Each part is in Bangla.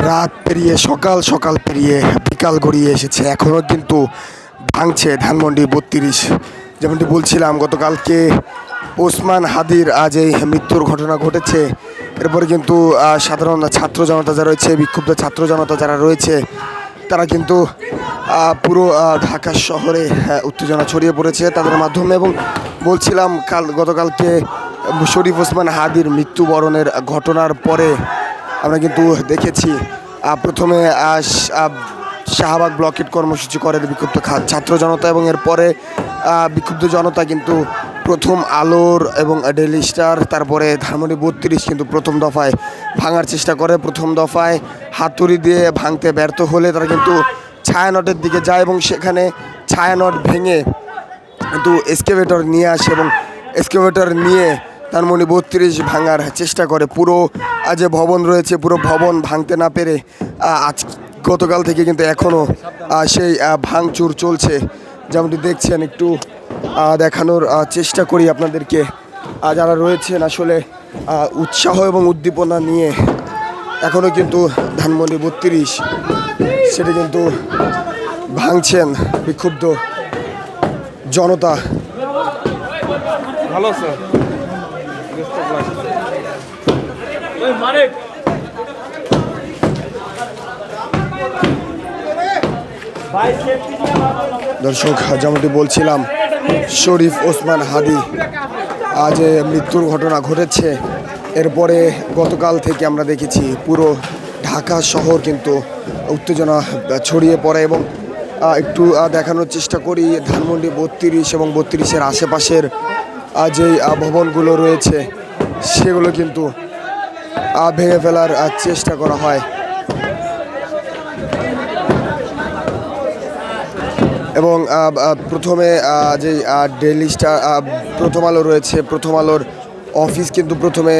রাত পেরিয়ে সকাল সকাল পেরিয়ে বিকাল গড়িয়ে এসেছে, এখনও কিন্তু ভাঙছে ধানমন্ডি 32। যেমনটি বলছিলাম, গতকালকে ওসমান হাদির আজ এই মৃত্যুর ঘটনা ঘটেছে। এরপরে কিন্তু সাধারণ ছাত্র জনতা যারা রয়েছে, বিক্ষুব্ধ ছাত্র জনতা যারা রয়েছে, তারা কিন্তু পুরো ঢাকা শহরে উত্তেজনা ছড়িয়ে পড়েছে তাদের মাধ্যমে। এবং বলছিলাম গতকালকে শরীফ ওসমান হাদির মৃত্যুবরণের ঘটনার পরে আমরা কিন্তু দেখেছি প্রথমে শাহবাগ ব্লকেট কর্মসূচি করে বিক্ষুব্ধ ছাত্র জনতা, এবং এরপরে বিক্ষুব্ধ জনতা কিন্তু প্রথম আলোর এবং ডেইলি স্টার, তারপরে ধানমন্ডি 32 কিন্তু প্রথম দফায় ভাঙার চেষ্টা করে। প্রথম দফায় হাতুড়ি দিয়ে ভাঙতে ব্যর্থ হলে তারা কিন্তু ছায়ানটের দিকে যায় এবং সেখানে ছায়ানট ভেঙে কিন্তু এক্সকেভেটর নিয়ে আসে এবং এক্সকেভেটর নিয়ে ধানমন্ডি 32 ভাঙার চেষ্টা করে। পুরো যে ভবন রয়েছে, পুরো ভবন ভাঙতে না পেরে আজ গতকাল থেকে কিন্তু এখনও সেই ভাঙচুর চলছে। যেমনটি দেখছেন, একটু দেখানোর চেষ্টা করি আপনাদেরকে। যারা রয়েছেন আসলে উৎসাহ এবং উদ্দীপনা নিয়ে এখনও কিন্তু ধানমন্ডি 32 সেটি কিন্তু ভাঙছেন বিক্ষুব্ধ জনতা। ভালো স্যার। দর্শক, যেমনটি বলছিলাম, শরীফ ওসমান হাদি আজ মৃত্যুর ঘটনা ঘটেছে। এরপরে গতকাল থেকে আমরা দেখেছি পুরো ঢাকা শহর কিন্তু উত্তেজনা ছড়িয়ে পড়ে। এবং একটু দেখানোর চেষ্টা করি, ধানমন্ডি 32 এবং 32-এর আশেপাশের যে ভবনগুলো রয়েছে সেগুলো কিন্তু ভেঙে ফেলার চেষ্টা করা হয়। এবং প্রথমে যে ডেইলি স্টার, প্রথম আলো রয়েছে, প্রথম আলোর অফিস কিন্তু প্রথমে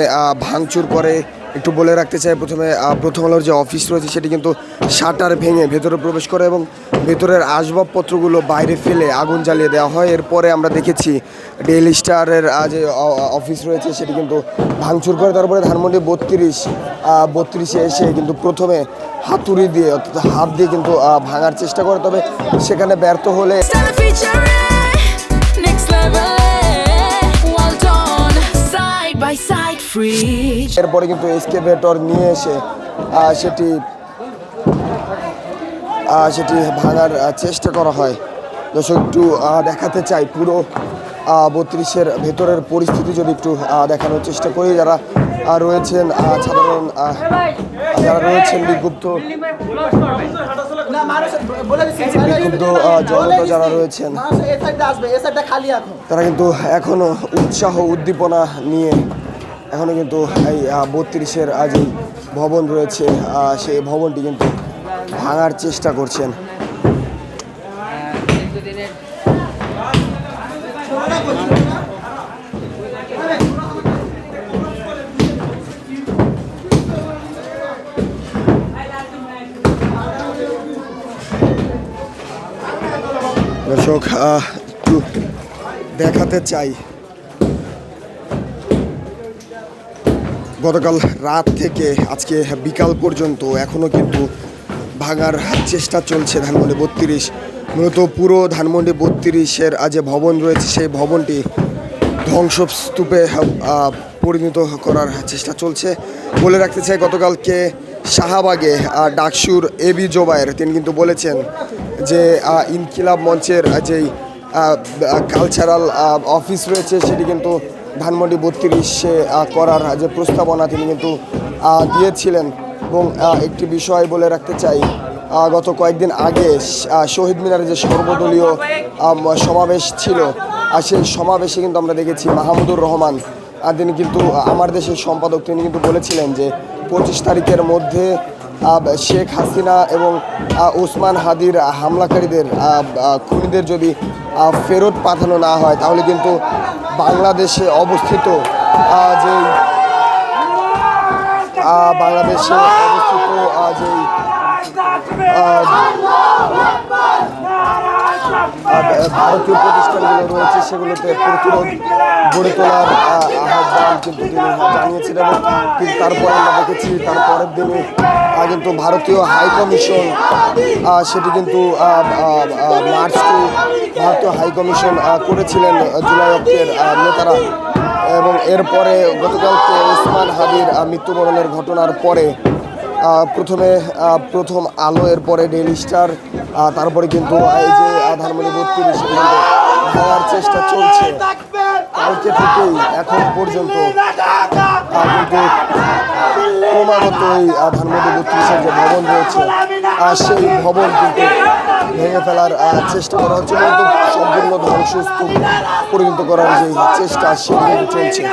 ভাঙচুর করে। একটু বলে রাখতে চাই, প্রথমে প্রথম আলোর যে অফিস রয়েছে সেটি কিন্তু শাটার ভেঙে ভেতরে প্রবেশ করে এবং ভেতরের আসবাবপত্রগুলো বাইরে ফেলে আগুন জ্বালিয়ে দেওয়া হয়। এরপরে আমরা দেখেছি ডেইলি স্টারের যে অফিস রয়েছে সেটি কিন্তু ভাঙচুর করে। তারপরে ধানমন্ডি 32-এ এসে কিন্তু প্রথমে হাতুড়ি দিয়ে, অর্থাৎ হাত দিয়ে কিন্তু ভাঙার চেষ্টা করে, তবে সেখানে ব্যর্থ হলে এরপরে কিন্তু এক্সকেভেটর নিয়ে এসে সেটি ভাঙার চেষ্টা করা হয়। দর্শক, একটু দেখাতে চাই পুরো 32-এর ভেতরের পরিস্থিতি যদি একটু দেখানোর চেষ্টা করি। যারা রয়েছেন সাধারণ, যারা রয়েছেন বিক্ষুব্ধ জনতা যারা রয়েছেন, তারা কিন্তু এখনো উৎসাহ উদ্দীপনা নিয়ে এখনো কিন্তু এই 32-এর যে ভবন রয়েছে সেই ভবনটি কিন্তু ভাঙার চেষ্টা করছেন। দর্শক, একটু দেখাতে চাই, গতকাল রাত থেকে আজকে বিকাল পর্যন্ত এখনও কিন্তু ভাঙার চেষ্টা চলছে ধানমন্ডি 32। মূলত পুরো ধানমন্ডি 32-এর যে ভবন রয়েছে সেই ভবনটি ধ্বংসস্তূপে পরিণত করার চেষ্টা চলছে। বলে রাখতে চাই, গতকালকে শাহবাগে ডাকসুর এবি জোবায়ের তিনি কিন্তু বলেছেন যে ইনকিলাব মঞ্চের যেই কালচারাল অফিস রয়েছে সেটি কিন্তু ধানমন্ডি 32-এ করার যে প্রস্তাবনা তিনি কিন্তু দিয়েছিলেন। এবং একটি বিষয় বলে রাখতে চাই, গত কয়েকদিন আগে শহীদ মিনারে যে সর্বদলীয় সমাবেশ ছিল, সেই সমাবেশে কিন্তু আমরা দেখেছি মাহমুদুর রহমান তিনি কিন্তু আমার দেশের সম্পাদক, তিনি কিন্তু বলেছিলেন যে 25 তারিখের মধ্যে শেখ হাসিনা এবং ওসমান হাদির হামলাকারীদের খুনিদের যদি ফেরত পাঠানো না হয় তাহলে কিন্তু বাংলাদেশে অবস্থিত যেই ভারতীয় প্রতিষ্ঠানগুলো রয়েছে সেগুলোতে প্রতিরোধ গড়ে তোলার আহ্বান কিন্তু তিনি জানিয়েছেন। এবং কিন্তু তারপরে আমরা দেখেছি তারপরের দিনে কিন্তু ভারতীয় হাই কমিশন সেটি কিন্তু মার্চ টু ভারতীয় হাই কমিশন করেছিলেন জুলাই অক্টের নেতারা। এবং এরপরে গতকালকে ওসমান হাদির মৃত্যুবরণের ঘটনার পরে প্রথমে প্রথম আলো, এরপরে ডেইলি স্টার, তারপরে কিন্তু এই যে ধানমন্ডি 32 ভাঙার চেষ্টা চলছে কালকে থেকেই এখন পর্যন্ত। কিন্তু ক্রমাগত এই ধানমন্ডি 32 যে ভবন রয়েছে সেই ভবন কিন্তু ভেঙে ফেলার চেষ্টা করা হচ্ছে, কিন্তু সম্পূর্ণ ধ্বংসস্তূপ পরিণত করার যে চেষ্টা সেটি কিন্তু চলছে।